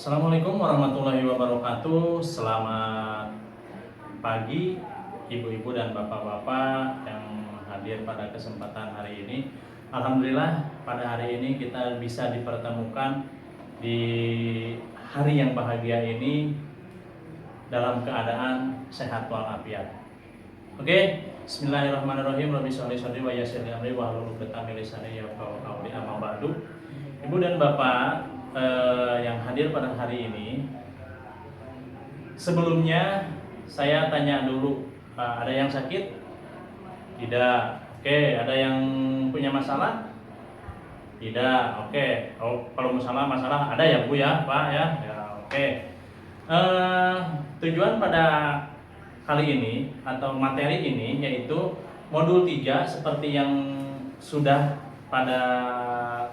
Assalamualaikum warahmatullahi wabarakatuh. Selamat pagi ibu-ibu dan bapak-bapak yang hadir pada kesempatan hari ini. Alhamdulillah pada hari ini kita bisa dipertemukan di hari yang bahagia ini dalam keadaan sehat walafiat. Oke, bismillahirrahmanirrahim. Rabbi sholli sholli wa yassir li amri wa hlul 'uqdatam min lisani yafqahu qawli. Amma ba'du. Ibu dan bapak yang hadir pada hari ini, sebelumnya saya tanya dulu, ada yang sakit? Tidak. Oke, ada yang punya masalah? Tidak. Oke. Kalau masalah ada ya Bu ya, Pak ya. Ya, oke. Tujuan pada kali ini atau materi ini yaitu modul 3 seperti yang sudah pada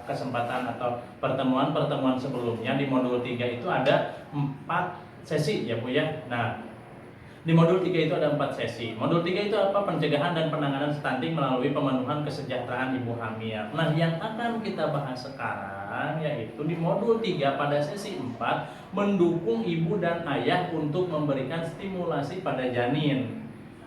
kesempatan atau pertemuan sebelumnya. Di modul 3 itu ada 4 sesi ya Bu ya. Nah, di modul 3 itu ada 4 sesi. Modul 3 itu apa? Pencegahan dan penanganan stunting melalui pemenuhan kesejahteraan ibu hamil. Nah, yang akan kita bahas sekarang yaitu di modul 3 pada sesi 4, mendukung ibu dan ayah untuk memberikan stimulasi pada janin.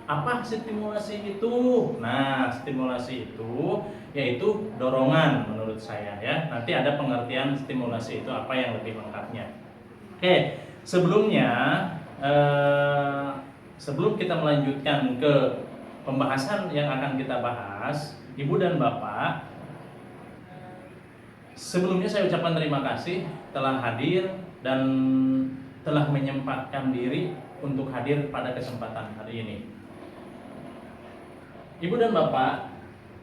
Apa stimulasi itu? Nah, stimulasi itu yaitu dorongan menurut saya ya. Nanti ada pengertian stimulasi itu apa yang lebih lengkapnya. Oke, sebelum kita melanjutkan ke pembahasan yang akan kita bahas, ibu dan bapak, sebelumnya saya ucapkan terima kasih telah hadir dan telah menyempatkan diri untuk hadir pada kesempatan hari ini. Ibu dan bapak,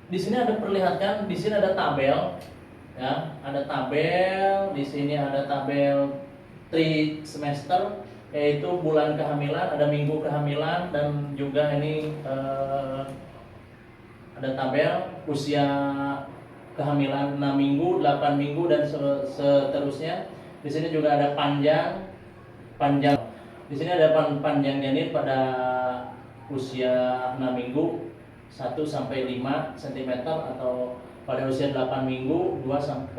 di sini ada perlihatkan, di sini ada tabel, ya, ada tabel, di sini ada tabel trimester, yaitu bulan kehamilan, ada minggu kehamilan, dan juga ini ada tabel usia kehamilan 6 minggu, 8 minggu dan seterusnya. Di sini juga ada panjang. Di sini ada panjang janin pada usia 6 minggu 1 sampai 5 cm atau pada usia 8 minggu 2,5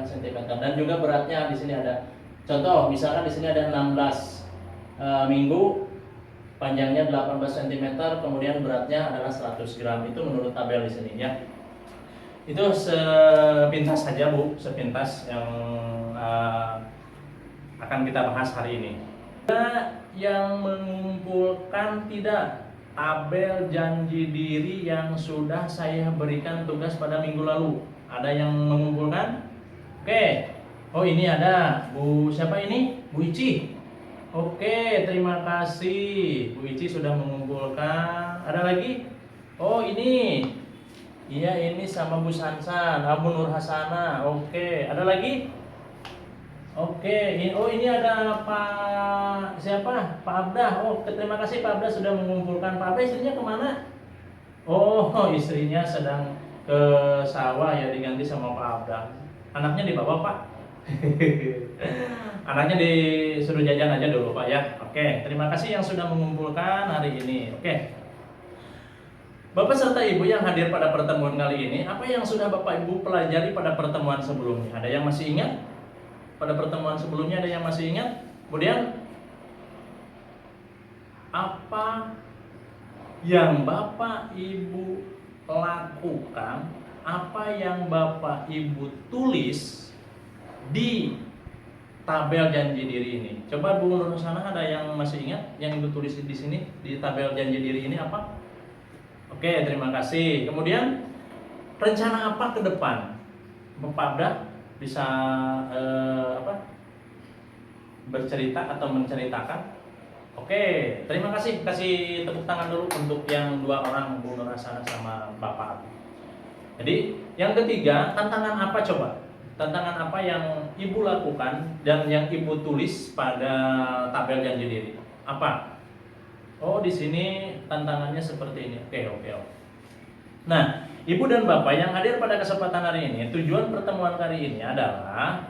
cm, dan juga beratnya di sini ada. Contoh, misalkan di sini ada 16 minggu, panjangnya 18 cm, kemudian beratnya adalah 100 gram. Itu menurut tabel di sini ya. Itu sepintas saja Bu, sepintas yang akan kita bahas hari ini. Ada yang mengumpulkan tidak tabel janji diri yang sudah saya berikan tugas pada minggu lalu? Ada yang mengumpulkan? Oke. Oh, ini ada Bu, siapa ini? Bu Ici. Oke, terima kasih. Bu Ici sudah mengumpulkan. Ada lagi? Oh, ini. Iya, ini sama Bu Sansan, Bu Nur Hasana. Oke, ada lagi? Oke, ini ada Pak siapa? Pak Abdah. Oh, terima kasih Pak Abdah sudah mengumpulkan. Pak Abdah istrinya kemana? Oh, istrinya sedang ke sawah ya, diganti sama Pak Abdah. Anaknya dibawa Pak. Anaknya disuruh jajan aja dulu Pak ya. Oke, terima kasih yang sudah mengumpulkan hari ini. Oke. Bapak serta Ibu yang hadir pada pertemuan kali ini, apa yang sudah Bapak Ibu pelajari pada pertemuan sebelumnya? Ada yang masih ingat? Pada pertemuan sebelumnya ada yang masih ingat? Kemudian apa yang Bapak Ibu lakukan? Apa yang Bapak Ibu tulis di tabel janji diri ini? Coba Bu Nur sana, ada yang masih ingat yang Ibu tulis di sini di tabel janji diri ini apa? Oke, terima kasih. Kemudian rencana apa ke depan? Bapak Abdah bisa bercerita atau menceritakan? Oke, terima kasih. Kasih tepuk tangan dulu untuk yang 2 orang, Bu Nur Hasana sama Bapak Abdah. Jadi yang ketiga, tantangan apa coba? Tantangan apa yang Ibu lakukan dan yang Ibu tulis pada tabel janji diri? Apa? Oh, di sini tantangannya seperti ini. Oke. Nah, Ibu dan Bapak yang hadir pada kesempatan hari ini, tujuan pertemuan kali ini adalah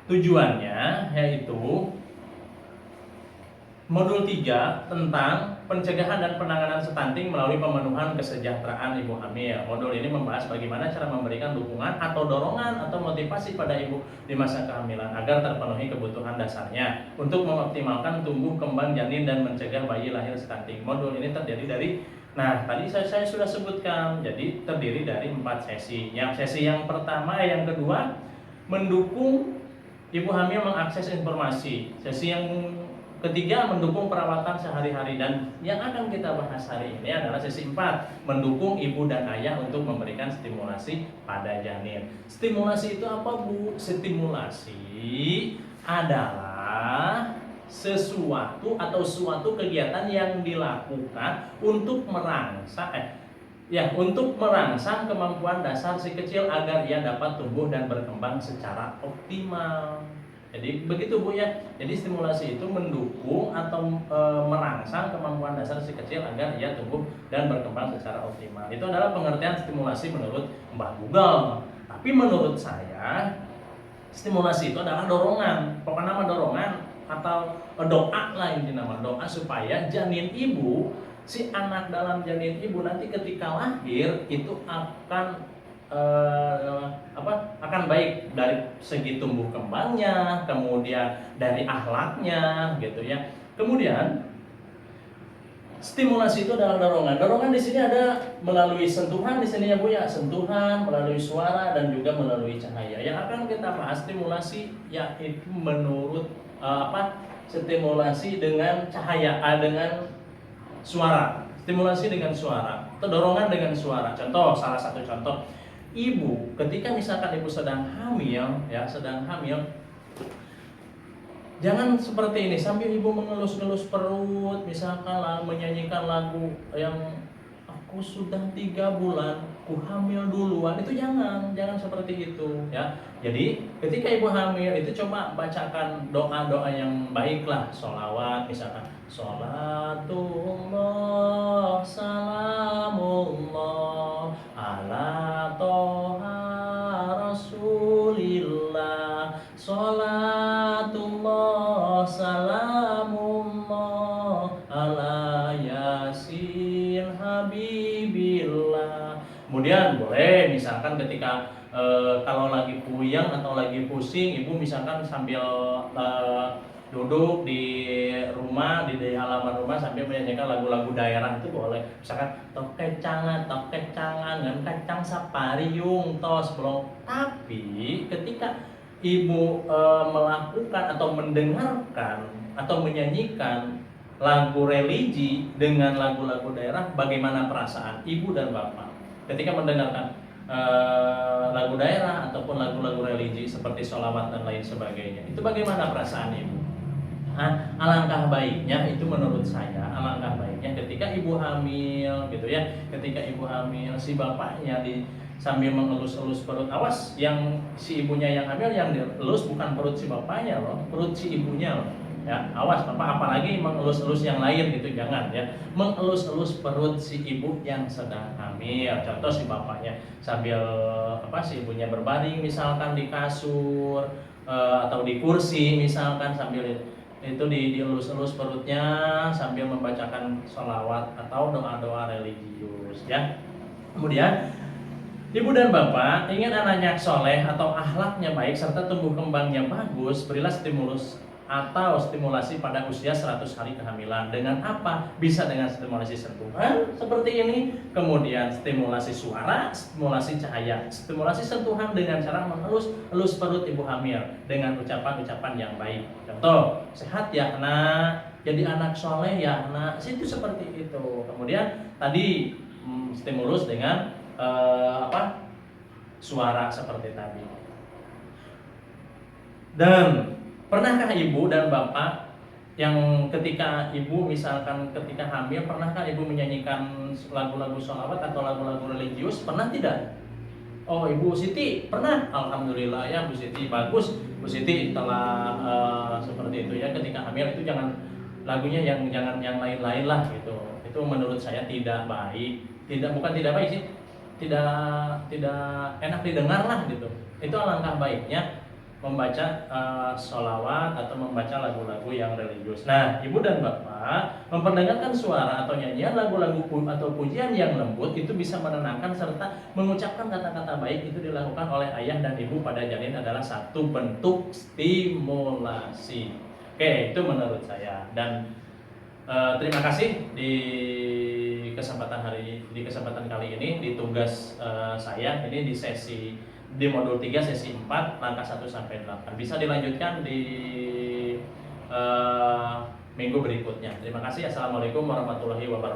tujuannya yaitu modul 3 tentang pencegahan dan penanganan stunting melalui pemenuhan kesejahteraan ibu hamil. Modul ini membahas bagaimana cara memberikan dukungan atau dorongan atau motivasi pada ibu di masa kehamilan agar terpenuhi kebutuhan dasarnya untuk mengoptimalkan tumbuh kembang janin dan mencegah bayi lahir stunting. Modul ini terdiri dari tadi saya sudah sebutkan, jadi terdiri dari 4 sesi. Sesi yang pertama, yang kedua, mendukung ibu hamil mengakses informasi. Sesi yang ketiga, mendukung perawatan sehari-hari. Dan yang akan kita bahas hari ini adalah sesi 4, mendukung ibu dan ayah untuk memberikan stimulasi pada janin. Stimulasi itu apa, Bu? Stimulasi adalah sesuatu atau suatu kegiatan yang dilakukan untuk merangsang kemampuan dasar si kecil agar ia dapat tumbuh dan berkembang secara optimal. Jadi begitu, Bu, ya. Jadi stimulasi itu mendukung atau merangsang kemampuan dasar si kecil agar ia tumbuh dan berkembang secara optimal. Itu adalah pengertian stimulasi menurut Mbah Google. Tapi menurut saya, stimulasi itu adalah dorongan. Pokoknya nama dorongan atau doa lah, ini nama doa supaya janin ibu, si anak dalam janin ibu nanti ketika lahir itu akan akan baik dari segi tumbuh kembangnya, kemudian dari akhlaknya gitu ya. Kemudian stimulasi itu adalah dorongan. Dorongan di sini ada melalui sentuhan di sini ya, Bu, ya. Sentuhan, melalui suara, dan juga melalui cahaya. Yang akan kita bahas stimulasi yaitu menurut stimulasi dengan cahaya, dengan suara. Stimulasi dengan suara atau dorongan dengan suara. Contoh, salah satu contoh, ibu ketika misalkan ibu sedang hamil, jangan seperti ini sambil ibu mengelus-ngelus perut, misalkan menyanyikan lagu yang aku sudah 3 bulan, ku hamil duluan. Itu jangan seperti itu ya. Jadi ketika ibu hamil itu coba bacakan doa-doa yang baiklah, sholawat misalkan, sholatullah salamullah ala toha rasulillah, sholatullah salamullah ala yasin habibillah. Kemudian boleh misalkan ketika kalau lagi puyeng atau lagi pusing, ibu misalkan sambil duduk di rumah, di halaman rumah sambil menyanyikan lagu-lagu daerah, itu boleh. Misalkan tok kecangan dan kacang sapariung tos belum. Tapi ketika ibu melakukan atau mendengarkan atau menyanyikan lagu religi dengan lagu-lagu daerah, bagaimana perasaan ibu dan bapak ketika mendengarkan lagu daerah ataupun lagu-lagu religi seperti sholawat dan lain sebagainya? Itu bagaimana perasaan ibu? Alangkah baiknya itu menurut saya, alangkah baiknya ketika ibu hamil gitu ya, ketika ibu hamil si bapaknya sambil mengelus-elus perut. Awas, yang si ibunya yang hamil yang dielus bukan perut si bapaknya loh, perut si ibunya loh ya. Awas bapak, apalagi mengelus-elus yang lain gitu, jangan ya. Mengelus-elus perut si ibu yang sedang hamil. Contoh, si bapaknya sambil si ibunya berbaring misalkan di kasur atau di kursi misalkan, sambil itu dielus-elus perutnya sambil membacakan sholawat atau doa-doa religius ya. Kemudian ibu dan bapak ingin anaknya soleh atau akhlaknya baik serta tumbuh kembangnya bagus, berilah stimulus atau stimulasi pada usia 100 hari kehamilan. Dengan apa? Bisa dengan stimulasi sentuhan seperti ini, kemudian stimulasi suara, stimulasi cahaya, stimulasi sentuhan dengan cara mengelus perut ibu hamil dengan ucapan-ucapan yang baik. Contoh, sehat ya nak, jadi anak soleh ya nak, itu seperti itu. Kemudian tadi stimulus dengan suara seperti tadi. Dan pernahkah ibu dan bapak yang ketika ibu misalkan ketika hamil, pernahkah ibu menyanyikan lagu-lagu sholawat atau lagu-lagu religius? Pernah tidak? Oh, Ibu Siti pernah. Alhamdulillah ya, Bu Siti, bagus. Bu Siti telah seperti itu ya, ketika hamil itu jangan lagunya yang lain-lain lah gitu. Itu menurut saya tidak baik. Bukan tidak baik sih, tidak enak didengar lah gitu. Itu alangkah baiknya membaca sholawat atau membaca lagu-lagu yang religius. Nah, ibu dan bapak memperdengarkan suara atau nyanyian lagu-lagu atau pujian yang lembut itu bisa menenangkan serta mengucapkan kata-kata baik. Itu dilakukan oleh ayah dan ibu pada janin adalah satu bentuk stimulasi. Oke, itu menurut saya. Dan terima kasih di kesempatan kali ini di tugas saya ini di modul 3 sesi 4 langkah 1 sampai 8. Bisa dilanjutkan di minggu berikutnya. Terima kasih. Assalamualaikum warahmatullahi wabarakatuh.